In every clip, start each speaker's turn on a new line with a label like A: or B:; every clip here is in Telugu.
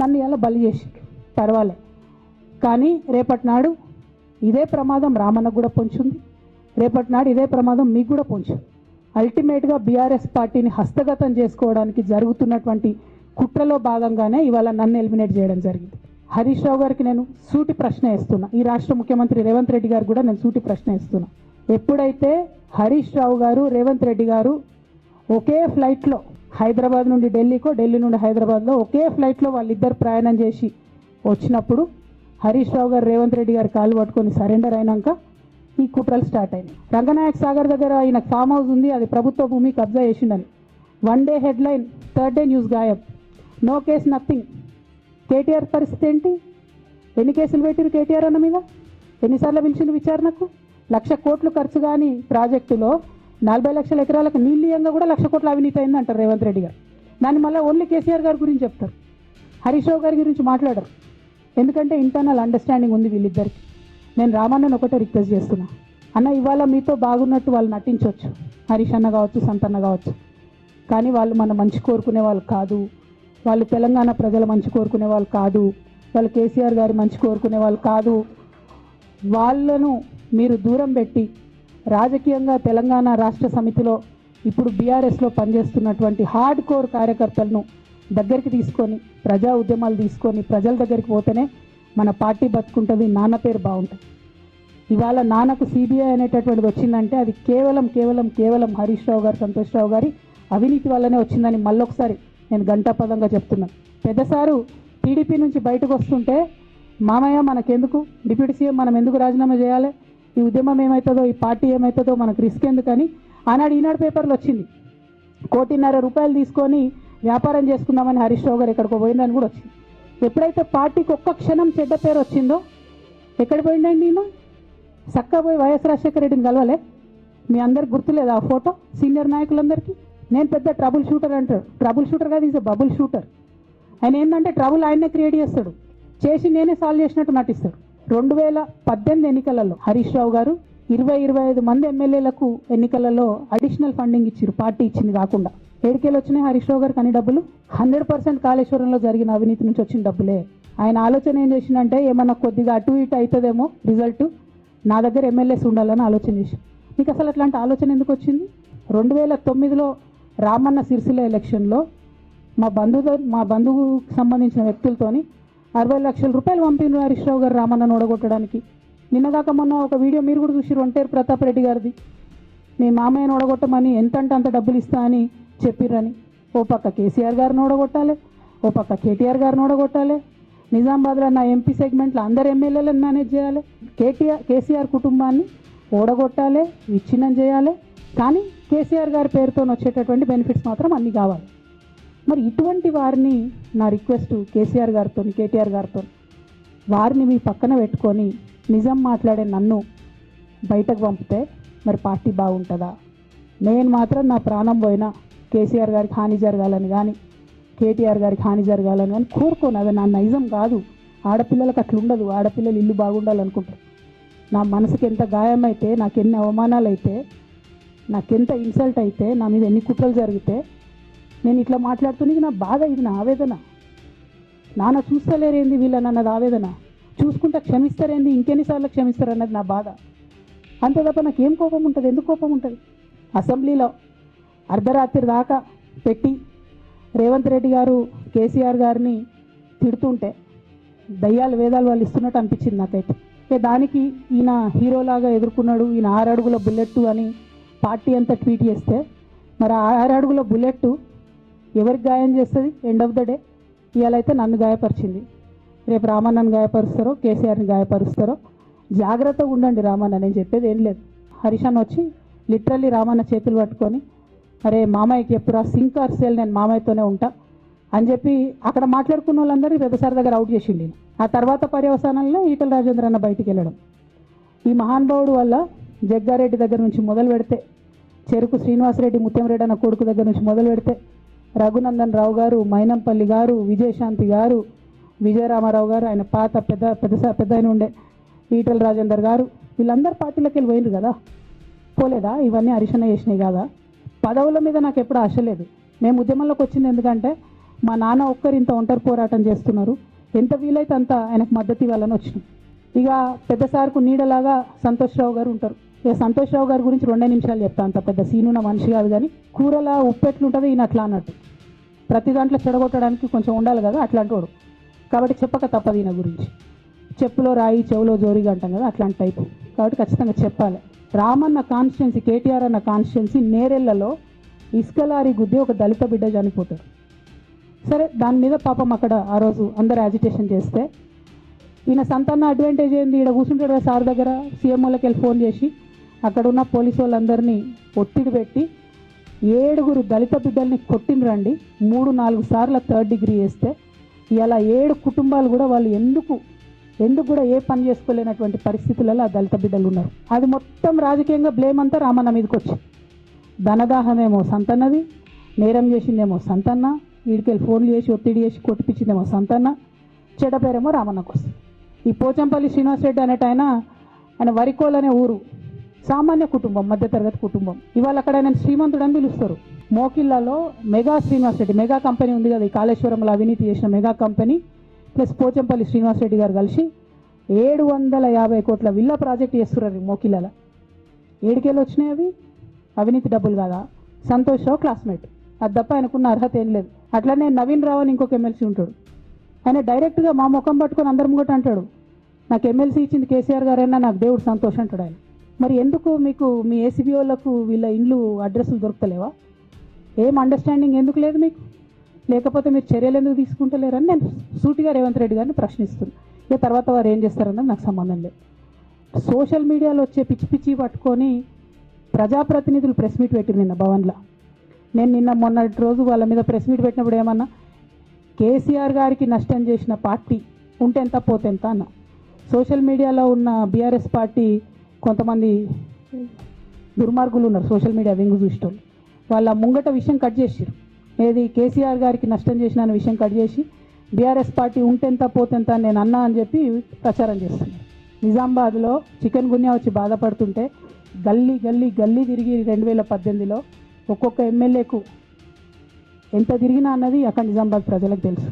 A: నన్ను ఇలా బలి చేసి పర్వాలే. కానీ రేపటి నాడు ఇదే ప్రమాదం రామన్నకు కూడా పొంచుంది, రేపటి నాడు ఇదే ప్రమాదం మీకు కూడా పొంచు. అల్టిమేట్గా బీఆర్ఎస్ పార్టీని హస్తగతం చేసుకోవడానికి జరుగుతున్నటువంటి కుట్రలో భాగంగానే ఇవాళ నన్ను ఎలిమినేట్ చేయడం జరిగింది. హరీష్ రావు గారికి నేను సూటి ప్రశ్న వేస్తున్నా, ఈ రాష్ట్ర ముఖ్యమంత్రి రేవంత్ రెడ్డి గారు కూడా నేను సూటి ప్రశ్న వేస్తున్నా. ఎప్పుడైతే హరీష్ రావు గారు రేవంత్ రెడ్డి గారు ఒకే ఫ్లైట్లో హైదరాబాద్ నుండి ఢిల్లీకో, ఢిల్లీ నుండి హైదరాబాద్లో ఒకే ఫ్లైట్లో వాళ్ళిద్దరు ప్రయాణం చేసి వచ్చినప్పుడు హరీష్ రావు గారు రేవంత్ రెడ్డి గారు కాలు పట్టుకొని సరెండర్ అయినాక ఈ కుట్రలు స్టార్ట్ అయినాయి. రంగనాయక్ సాగర్ దగ్గర ఆయన ఫామ్ హౌస్ ఉంది, అది ప్రభుత్వ భూమి కబ్జా చేసిండని. 1 day headline, 3rd day news గాయబ్, నో కేస్ నథింగ్. కేటీఆర్ పరిస్థితి ఏంటి? ఎన్ని కేసులు పెట్టిరు కేటీఆర్ అన్న మీద? ఎన్నిసార్లు పిలిచింది విచారణకు? 1,00,000 కోట్లు ఖర్చు కానీ ప్రాజెక్టులో 40 లక్షల ఎకరాలకు నీళ్ళీయంగా కూడా 1,00,000 కోట్ల అవినీతి అయింది అంటారు రేవంత్ రెడ్డి గారు. దాన్ని మళ్ళీ ఓన్లీ కేసీఆర్ గారి గురించి చెప్తారు, హరీష్ రావు గారి గురించి మాట్లాడరు. ఎందుకంటే ఇంటర్నల్ అండర్స్టాండింగ్ ఉంది వీళ్ళిద్దరికి. నేను రామన్నను ఒకటే రిక్వెస్ట్ చేస్తున్నా, అన్న ఇవాళ మీతో బాగున్నట్టు వాళ్ళు నటించవచ్చు, హరీష్ అన్న కావచ్చు, సంతన్న కావచ్చు, కానీ వాళ్ళు మన మంచి కోరుకునే వాళ్ళు కాదు, వాళ్ళు తెలంగాణ ప్రజల మంచి కోరుకునే వాళ్ళు కాదు, వాళ్ళు కేసీఆర్ గారి మంచి కోరుకునే వాళ్ళు కాదు. వాళ్ళను మీరు దూరం పెట్టి రాజకీయంగా తెలంగాణ రాష్ట్ర సమితిలో ఇప్పుడు బీఆర్ఎస్లో పనిచేస్తున్నటువంటి హార్డ్ కోర్ కార్యకర్తలను దగ్గరికి తీసుకొని ప్రజా ఉద్యమాలు తీసుకొని ప్రజల దగ్గరికి పోతేనే మన పార్టీ బతుకుంటుంది, నాన్న పేరు బాగుంటుంది. ఇవాళ నాన్నకు సిబిఐ అనేటటువంటిది వచ్చిందంటే అది కేవలం హరీష్ రావు గారు, సంతోష్ రావు గారి అవినీతి వల్లనే వచ్చిందని మళ్ళొకసారి నేను గంటాపదంగా చెప్తున్నాను. పెద్దసారు టీడీపీ నుంచి బయటకు వస్తుంటే మామయ్య మనకెందుకు, డిప్యూటీ సీఎం మనం ఎందుకు రాజీనామా చేయాలి, ఈ ఉద్యమం ఏమవుతుందో, ఈ పార్టీ ఏమవుతుందో మనకు రిస్క్ ఎందుకని ఆనాడు ఈనాడు పేపర్లో వచ్చింది. 1,50,00,000 రూపాయలు తీసుకొని వ్యాపారం చేసుకుందామని హరీష్ రావు గారు ఎక్కడికో పోయిందని కూడా వచ్చింది. ఎప్పుడైతే పార్టీకి ఒక్క క్షణం చెడ్డ పేరు వచ్చిందో ఎక్కడ పోయిందండి ఈయన? చక్కా పోయి వైఎస్ రాజశేఖర రెడ్డిని కలవలే? మీ అందరికి గుర్తులేదు ఆ ఫోటో? సీనియర్ నాయకులందరికీ నేను పెద్ద ట్రబుల్ షూటర్ అంటారు. ట్రబుల్ షూటర్ కాదు, ఈజ్ బబుల్ షూటర్. ఆయన ఏంటంటే ట్రబుల్ ఆయనే క్రియేట్ చేస్తాడు, చేసి నేనే సాల్వ్ చేసినట్టు నటిస్తాడు. 2018 ఎన్నికలలో హరీష్ రావు గారు 20-25 మంది ఎమ్మెల్యేలకు ఎన్నికలలో అడిషనల్ ఫండింగ్ ఇచ్చారు, పార్టీ ఇచ్చింది కాకుండా. ఏడికేలు వచ్చినాయి హరీష్ రావు గారికి అన్ని డబ్బులు? 100% కాళేశ్వరంలో జరిగిన అవినీతి నుంచి వచ్చిన డబ్బులే. ఆయన ఆలోచన ఏం చేసిందంటే ఏమన్నా కొద్దిగా అటు ఇటు అవుతుందేమో రిజల్ట్, నా దగ్గర ఎమ్మెల్యేస్ ఉండాలని ఆలోచన చేసి. మీకు అసలు అట్లాంటి ఆలోచన ఎందుకు వచ్చింది? 2009లో రామన్న సిరిసిల్ల ఎలక్షన్లో మా బంధువుకు సంబంధించిన వ్యక్తులతోని 60 లక్షల రూపాయలు పంపిన హరీష్ రావు గారు రామన్నను ఓడగొట్టడానికి. నిన్నగాక మొన్న ఒక వీడియో మీరు కూడా చూసిరు, ఒంటేరు ప్రతాప్ రెడ్డి గారిది. మీ మామయ్యను ఓడగొట్టమని ఎంతంటే అంత డబ్బులు ఇస్తా అని చెప్పిర్రని. ఓ పక్క కేసీఆర్ గారిని ఓడగొట్టాలి, ఓ పక్క కేటీఆర్ గారిని ఓడగొట్టాలి. నిజామాబాద్లో నా ఎంపీ సెగ్మెంట్లో అందరు ఎమ్మెల్యేలను మేనేజ్ చేయాలి. కేసీఆర్ కుటుంబాన్ని ఓడగొట్టాలి, విచ్ఛిన్నం చేయాలి. కానీ కేసీఆర్ గారి పేరుతో వచ్చేటటువంటి బెనిఫిట్స్ మాత్రం అన్నీ కావాలి. మరి ఇటువంటి వారిని నా రిక్వెస్ట్ కేసీఆర్ గారితో, కేటీఆర్ గారితో, వారిని మీ పక్కన పెట్టుకొని నిజం మాట్లాడే నన్ను బయటకు పంపితే మరి పార్టీ బాగుంటుందా? నేను మాత్రం నా ప్రాణం పోయినా కేసీఆర్ గారికి హాని జరగాలని కానీ కేటీఆర్ గారికి హాని జరగాలని కానీ కోరుకోను. అది నా నైజం కాదు. ఆడపిల్లలకు అట్లా ఉండదు. ఆడపిల్లలు ఇల్లు బాగుండాలనుకుంటారు. నా మనసుకి ఎంత గాయమైతే, నాకు ఎన్ని అవమానాలు అయితే, నాకెంత ఇన్సల్ట్ అయితే, నా మీద ఎన్ని కుట్రలు జరిగితే నేను ఇట్లా మాట్లాడుతున్నది నా బాధ, ఇది నా ఆవేదన. నాన్న చూస్తలేరేంది వీళ్ళని అన్నది ఆవేదన, చూసుకుంటే క్షమిస్తారేంది, ఇంకెన్నిసార్లు క్షమిస్తారు అన్నది నా బాధ. అంతే తప్ప నాకేం కోపం ఉంటుంది? ఎందుకు కోపం ఉంటుంది? అసెంబ్లీలో అర్ధరాత్రి దాకా పెట్టి రేవంత్ రెడ్డి గారు కేసీఆర్ గారిని తిడుతుంటే దయ్యాలు వేదాలు వాళ్ళు ఇస్తున్నట్టు అనిపించింది నాకైతే. దానికి ఈయన హీరోలాగా ఎదుర్కొన్నాడు, ఈయన 6 అడుగుల బుల్లెట్ అని పార్టీ అంతా ట్వీట్ చేస్తే మరి 6 అడుగుల బుల్లెట్ ఎవరికి గాయం చేస్తుంది? ఎండ్ ఆఫ్ ద డే ఇవాళ అయితే నన్ను గాయపరిచింది, రేపు రామన్నను గాయపరుస్తారో కేసీఆర్ని గాయపరుస్తారో. జాగ్రత్తగా ఉండండి రామన్న, నేను చెప్పేది ఏం లేదు. హరీష్ అన్న వచ్చి లిటరల్లీ రామన్న చేతులు పట్టుకొని అరే మామయ్యకి ఎప్పుడు సింక్ ఆర్ సేల్, నేను మామయ్యతోనే ఉంటా అని చెప్పి అక్కడ మాట్లాడుకున్న వాళ్ళందరినీ పెద్దసారి దగ్గర అవుట్ చేసిండి. ఆ తర్వాత పర్యవసానంలో ఈటల రాజేంద్ర అన్న బయటికి వెళ్ళడం. ఈ మహానుభావుడు వల్ల జగ్గారెడ్డి దగ్గర నుంచి మొదలు పెడితే, చెరుకు శ్రీనివాసరెడ్డి ముత్యంరెడ్డి అన్న కొడుకు దగ్గర నుంచి మొదలు పెడితే, రఘునందన్ రావు గారు, మైనంపల్లి గారు, విజయశాంతి గారు, విజయరామారావు గారు, ఆయన పాత పెద్ద ఆయన ఉండే ఈటల రాజేందర్ గారు, వీళ్ళందరూ పార్టీలోకి వెళ్ళి పోయినారు కదా. పోలేదా? ఇవన్నీ హరీష్ అన్న చేసినాయి కదా. పదవుల మీద నాకు ఎప్పుడు ఆశ లేదు. మేము ఉద్యమంలోకి వచ్చింది ఎందుకంటే మా నాన్న ఒక్కరు ఇంత ఒంటరి పోరాటం చేస్తున్నారు, ఎంత వీలైతే అంత ఆయనకు మద్దతు ఇవ్వాలని వచ్చినాం. ఇక పెద్ద సార్కు నీడలాగా సంతోష్ రావు గారు ఉంటారు. ఇక సంతోష్ రావు గారి గురించి 2 నిమిషాలు చెప్తా. అంత పెద్ద సీనున్న మనిషి కాదు, కానీ కూరలా ఉప్పు ఎట్లుంటుంది ఈయన అట్లా అన్నట్టు. ప్రతి దాంట్లో చెడగొట్టడానికి కొంచెం ఉండాలి కదా, అట్లాంటి వాడు. కాబట్టి చెప్పక తప్పదు ఈయన గురించి. చెప్పులో రాయి చెవులో జోరిగా అంటాం కదా, అట్లాంటి టైపు. కాబట్టి ఖచ్చితంగా చెప్పాలి. రామన్న కాన్స్టిట్యున్సీ, కేటీఆర్ అన్న కాన్స్టిట్యున్సీ నేరెళ్లలో ఇసుకలారి గుద్ది ఒక దళిత బిడ్డ చనిపోతాడు. సరే, దాని మీద పాపం అక్కడ ఆ రోజు అందరు యాజిటేషన్ చేస్తే ఈయన సంతాన అడ్వాంటేజ్ ఏంది, ఈడ కూర్చుంటాడు కదా సార్ దగ్గర, సీఎం వాళ్ళకి వెళ్ళి ఫోన్ చేసి అక్కడ ఉన్న పోలీసు వాళ్ళందరినీ ఒత్తిడి పెట్టి 7 దళిత బిడ్డల్ని కొట్టినరండి. 3-4 సార్లు 3rd డిగ్రీ వేస్తే ఇలా 7 కుటుంబాలు కూడా వాళ్ళు ఎందుకు కూడా ఏ పని చేసుకోలేనటువంటి పరిస్థితులలో ఆ దళిత బిడ్డలు ఉన్నారు. అది మొత్తం రాజకీయంగా బ్లేమ్ అంతా రామన్న మీదకి వచ్చి, ధనదాహమేమో సంతన్నది, నేరం చేసిందేమో సంతన్న, వీడికెళ్ళి ఫోన్లు చేసి ఒత్తిడి చేసి కొట్టిపించిందేమో సంతన్న, చెడ్డ పేరేమో రామన్నకు వస్తుంది. ఈ పోచంపల్లి శ్రీనివాసరెడ్డి అనేట ఆయన వరికోల్ అనే ఊరు, సామాన్య కుటుంబం, మధ్యతరగతి కుటుంబం. ఇవాళ అక్కడ ఆయన శ్రీమంతుడు అని పిలుస్తారు. మోకిళ్ళలో మెగా శ్రీనివాసరెడ్డి మెగా కంపెనీ ఉంది కదా, ఈ కాళేశ్వరంలో అవినీతి చేసిన mega company plus Pochampally Srinivasa Reddy garu కలిసి 750 కోట్ల విల్లా ప్రాజెక్ట్ చేస్తున్నారు మోకిళ్ళలో. ఏడికెళ్ళి వచ్చినాయి అవి? అవినీతి డబ్బులు కాదా? సంతోష్ రావు క్లాస్మేట్, అది తప్ప ఆయనకున్న అర్హత ఏం లేదు. అట్లనే నవీన్ రావు అని ఇంకొక ఎమ్మెల్సీ ఉంటాడు. ఆయన డైరెక్ట్గా మా ముఖం పట్టుకొని అందరి ముంగట అంటాడు, నాకు ఎమ్మెల్సీ ఇచ్చింది కేసీఆర్ గారైనా నాకు దేవుడు సంతోషం అంటాడు ఆయన. మరి ఎందుకు మీకు మీ ఏసీబీ వాళ్ళకు వీళ్ళ ఇండ్లు అడ్రస్లు దొరుకుతలేవా? ఏం అండర్స్టాండింగ్ ఎందుకు లేదు మీకు? లేకపోతే మీరు చర్యలు ఎందుకు తీసుకుంటలేరని నేను సూటిగా రేవంత్ రెడ్డి గారిని ప్రశ్నిస్తున్నాను. ఇక తర్వాత వారు ఏం చేస్తారన్నది నాకు సంబంధం లేదు. సోషల్ మీడియాలో వచ్చే పిచ్చి పిచ్చి పట్టుకొని ప్రజాప్రతినిధులు ప్రెస్ మీట్ పెట్టింది నిన్న భవన్లో. నేను నిన్న మొన్నటి రోజు వాళ్ళ మీద ప్రెస్ మీట్ పెట్టినప్పుడు ఏమన్నా, కేసీఆర్ గారికి నష్టం చేసిన పార్టీ ఉంటే ఎంత పోతే ఎంత అన్న. సోషల్ మీడియాలో ఉన్న బీఆర్ఎస్ పార్టీ కొంతమంది దుర్మార్గులు ఉన్నారు, సోషల్ మీడియా వింగు చూసేటోళ్ళు. వాళ్ళ ముంగట విషయం కట్ చేసిరు, ఏది కేసీఆర్ గారికి నష్టం చేసిన అనే విషయం కట్ చేసి బీఆర్ఎస్ పార్టీ ఉంటెంత పోతెంత నేను అన్నా అని చెప్పి ప్రచారం చేస్తున్నారు. నిజామాబాద్లో చికెన్ గున్యా వచ్చి బాధపడుతుంటే గల్లీ తిరిగి 2018లో ఒక్కొక్క ఎమ్మెల్యేకు ఎంత తిరిగినా అన్నది అక్కడ నిజామాబాద్ ప్రజలకు తెలుసు.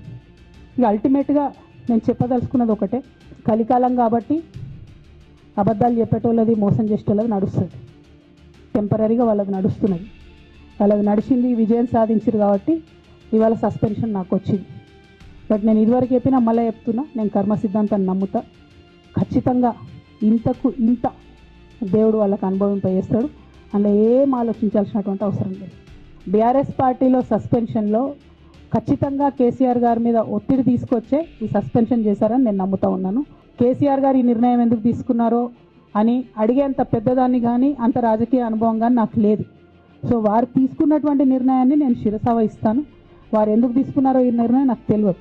A: ఇక అల్టిమేట్గా నేను చెప్పదలుచుకున్నది ఒకటే, కలికాలం కాబట్టి అబద్ధాలు చెప్పేటోళ్ళది మోసం చేసేటోళ్ళది నడుస్తుంది. టెంపరీగా వాళ్ళది నడుస్తున్నది, వాళ్ళది నడిచింది, విజయం సాధించారు కాబట్టి ఇవాళ సస్పెన్షన్ నాకు వచ్చింది. బట్ నేను ఇదివరకు చెప్పినా మళ్ళీ చెప్తున్నా, నేను కర్మ సిద్ధాంతాన్ని నమ్ముతా. ఖచ్చితంగా ఇంతకు ఇంత దేవుడు వాళ్ళకి అనుభవింపజేస్తాడు, అందులో ఏం ఆలోచించాల్సినటువంటి అవసరం లేదు. బీఆర్ఎస్ పార్టీలో సస్పెన్షన్లో ఖచ్చితంగా కేసీఆర్ గారి మీద ఒత్తిడి తీసుకొచ్చే ఈ సస్పెన్షన్ చేశారని నేను నమ్ముతా ఉన్నాను. కేసీఆర్ గారు ఈ నిర్ణయం ఎందుకు తీసుకున్నారో అని అడిగేంత పెద్దదాన్ని కానీ అంత రాజకీయ అనుభవం కానీ నాకు లేదు. సో వారు తీసుకున్నటువంటి నిర్ణయాన్ని నేను శిరస వహిస్తాను. వారు ఎందుకు తీసుకున్నారో ఈ నిర్ణయం నాకు తెలియదు.